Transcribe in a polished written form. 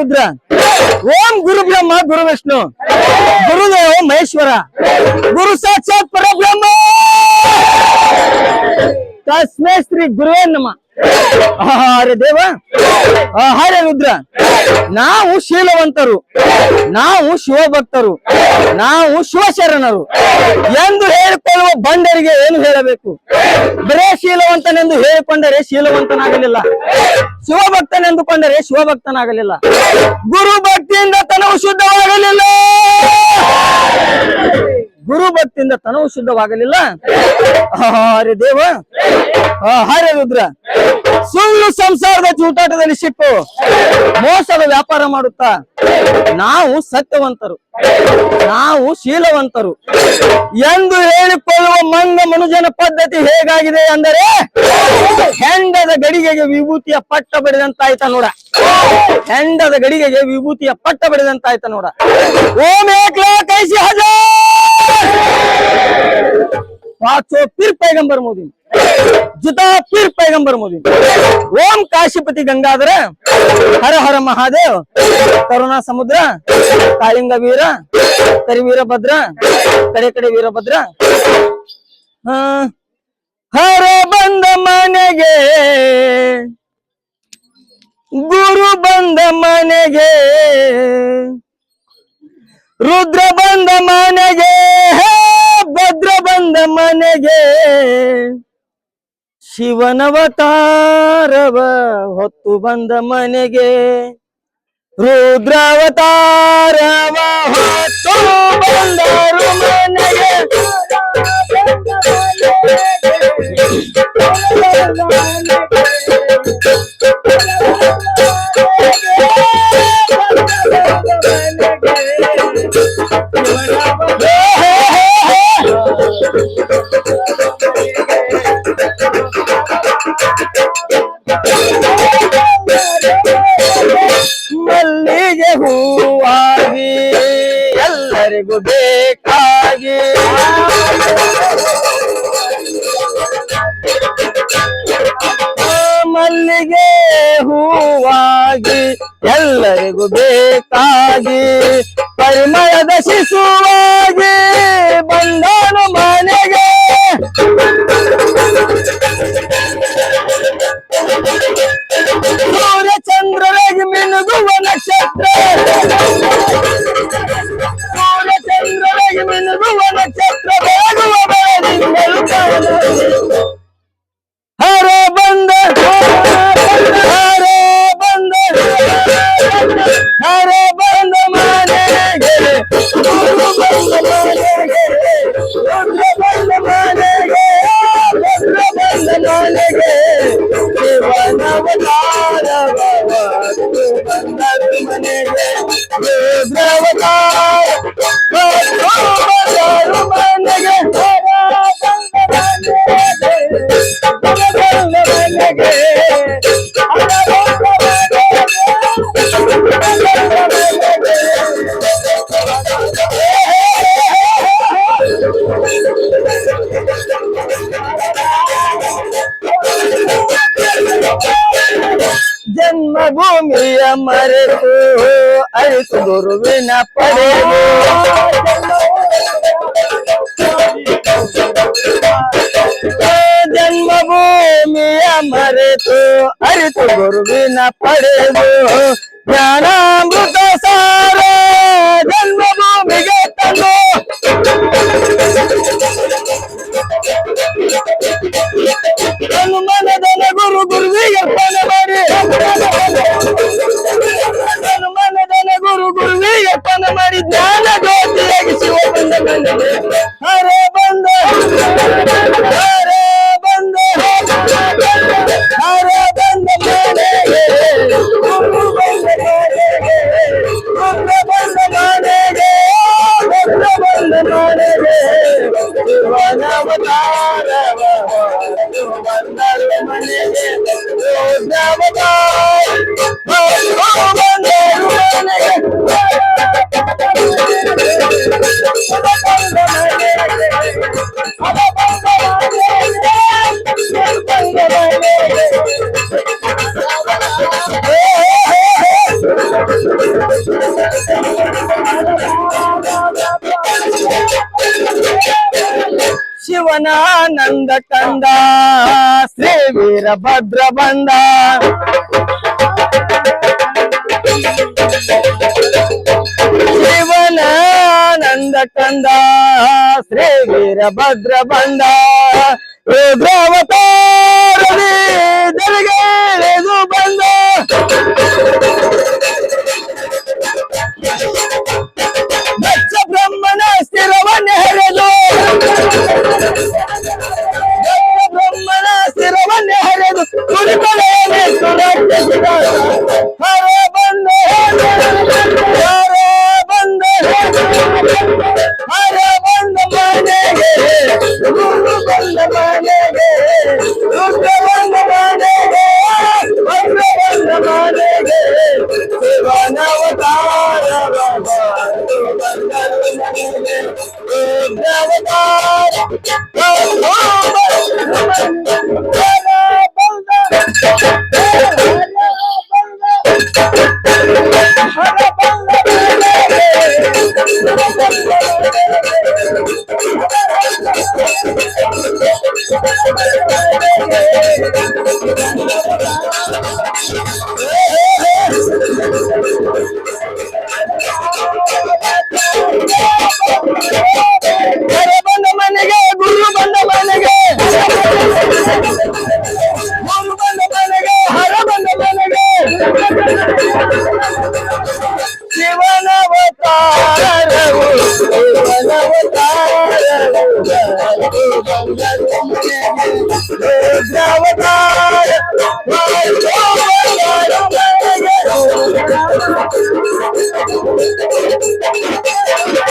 ರುದ್ರ ಓಂ ಗುರು ಬ್ರಹ್ಮ ಗುರು ವಿಷ್ಣು ಗುರುದೇವ ಮಹೇಶ್ವರ ಗುರು ಸಾಕ್ಷಾತ್ ಪರಬ್ರಹ್ಮ ತಸ್ಮೈ ಶ್ರೀ ಗುರುವೇ ನಮಃ. ಹರೇ ದೇವ, ಹರೇ ರುದ್ರ, ನಾವು ಶೀಲವಂತರು, ನಾವು ಶಿವಭಕ್ತರು, ನಾವು ಶಿವಶರಣರು ಎಂದು ಹೇಳಿಕೊಳ್ಳುವ ಬಂಡರಿಗೆ ಏನು ಹೇಳಬೇಕು? ಬರೇ ಶೀಲವಂತನೆಂದು ಹೇಳಿಕೊಂಡರೆ ಶೀಲವಂತನಾಗಲಿಲ್ಲ, ಶಿವಭಕ್ತನೆಂದುಕೊಂಡರೆ ಶಿವಭಕ್ತನಾಗಲಿಲ್ಲ, ಗುರು ಭಕ್ತಿಯಿಂದ ತನವು ಶುದ್ಧವಾಗಲಿಲ್ಲ, ಗುರು ಭಕ್ತಿಯಿಂದ ತನವು ಶುದ್ಧವಾಗಲಿಲ್ಲ. ಹರೇ ದೇವ, ಹರೇ ರುದ್ರ, ಸುಳ್ಳು ಸಂಸಾರದ ಚೂಟಾಟದಲ್ಲಿ ಸಿಕ್ಕು ಮೋಸದ ವ್ಯಾಪಾರ ಮಾಡುತ್ತಾ ನಾವು ಸತ್ಯವಂತರು, ನಾವು ಶೀಲವಂತರು ಎಂದು ಹೇಳಿಕೊಳ್ಳುವ ಮಂಗ ಮನುಜನ ಪದ್ಧತಿ ಹೇಗಾಗಿದೆ ಅಂದರೆ ಹೆಂಡದ ಗಡಿಗೆಗೆ ವಿಭೂತಿಯ ಪಟ್ಟ ಬಡಿದಂತಾಯ್ತ ನೋಡ, ಹೆಂಡದ ಗಡಿಗೆಗೆ ವಿಭೂತಿಯ ಪಟ್ಟ ಬಡಿದಂತಾಯ್ತ ನೋಡ. ಓಂ ಏಕ್ಲಾ ಕೈಸಿ ಹಜಾರ್ पांचों पीर पैगंबर मोदी, जुता पीर पैगंबर मोदी. ओम काशीपति गंगाधर, हर हर महादेव, करुणा समुद्र, कालिंग वीर, करिवीर भद्र, कड़े कड़े वीरभद्र. हर बंद मनेगे गुरु बंद मनेगे, रुद्र बंद मनेगे, ಭದ್ರ ಬಂದ ಮನೆಗೆ, ಶಿವನವತಾರವ ಹೊತ್ತು ಬಂದ ಮನೆಗೆ, ರುದ್ರಾವತಾರವ ಹೊತ್ತು ಬಂದರು ಮನೆಗೆ. ಮಲ್ಲಿಗೆ ಹೂವಾಗಿ ಎಲ್ಲರಿಗೂ ಬೇಕಾಗಿ, ಮಲ್ಲಿಗೆ ಹೂವಾಗಿ ಎಲ್ಲರಿಗೂ ಬೇಕಾಗಿ, ಪರಿಮಳದ ಶಿಶುವಾಗಿ ಬಂದನು ಮನೆಗೆ. ಸೂರ್ಯ ಚಂದ್ರರಾಗಿ ಮಿನುಗುವ ನಕ್ಷತ್ರ, ಸೂರ್ಯ ಚಂದ್ರರಾಗಿ ಮಿನುಗುವ ನಕ್ಷತ್ರ, ಬೆಳಗುವ ಬೆಳದಿಂಗಳು ಹರೇ ಬಂದ, ಹರೇ ಬಂದ, ಹರೇ ಬಂದ ಮನೆಗೆ, ಗುರು ಬಂದ ಮನೆಗೆ, ರುದ್ರ ಬಂದ ಮನೆಗೆ, ಭದ್ರ ಬಂದ ಮನೆಗೆ, ಶಿವನವತಾರವ ಹೊತ್ತು ಬಂದರು ಮನೆಗೆ, ರುದ್ರಾವತಾರ ಹೊತ್ತು ಬಂದರು ಮನೆಗೆ, ಜನ್ಮಭೂಮಿಯ ಮರೆತು ಅರಿತು ಗುರುವಿನ ಪಡೆದು, ಜನ್ಮಭೂಮಿಯ ಮರೆತು ಅರಿತು ಗುರುವಿನ ಪಡೆದು, ಜ್ಞಾನಾಮೃತ ಸಾರ ಜನ್ಮಭೂಮಿಗೆ ತಂದು, ಹನುಮನದನ ಗುರು ಗುರುವಿಗೆ ಅರ್ಪಣೆ ಮಾಡಿ, ಹನುಮನದನ ಗುರು ಗುರುವಿಗೆ ಅರ್ಪಣೆ ಮಾಡಿ, ಜ್ಞಾನ ಜ್ಯೋತಿಯಾಗಿ ಶಿವ ಬಂದ ಮನೆಗೆ, ಹರೇ ಬಂದ, ಹರೇ ಬಂದ, ಹರೇ ಬಂದ ಮನೆಗೆ, ಗುರು ಬಂದ ಮನೆಗೆ, ಶಿವನಾನಂದ ಕಂದ ಶ್ರೀ ವೀರಭದ್ರ ಬಂದ ಶಿವನಾನಂದ ಕಂದ ಶ್ರೀ ವೀರಭದ್ರ ಬಂದ ರುದ್ರಾವತಾರದಿ ಜರಿಗೆಳೆದು ಬಂದ ದಕ್ಷ ಬ್ರಹ್ಮನ ಸ್ಥಿರವನ್ನ ಹರಿದು ಬ್ರಹ್ಮನ ಸ್ಥಿರವನ್ನ ಹರಿದು ಕುಳಿತಲೇನೆ ಸುರಕ್ಷಿತ ಹರ ಬಂದ ಹರ ಬಂದ ಹರ ಬಂದ ಮನೆಗೆ ಗುರು ಬಂದ ಮನೆಗೆ ರುದ್ರ ಬಂದ ಮನೆಗೆ ಭದ್ರ ಬಂದ ಮನೆಗೆ ಶಿವನವತಾರ ಬಂದ ಮನೆಗೆ ಗುರು ಬಂದ ಮನೆಗೆ ಗುರು ಬಂದ ಮನೆಗೆ ಹರ ಬಂದ ಮನೆಗೆ ಶಿವನವತಾರವು ರುದ್ರಾವತಾರ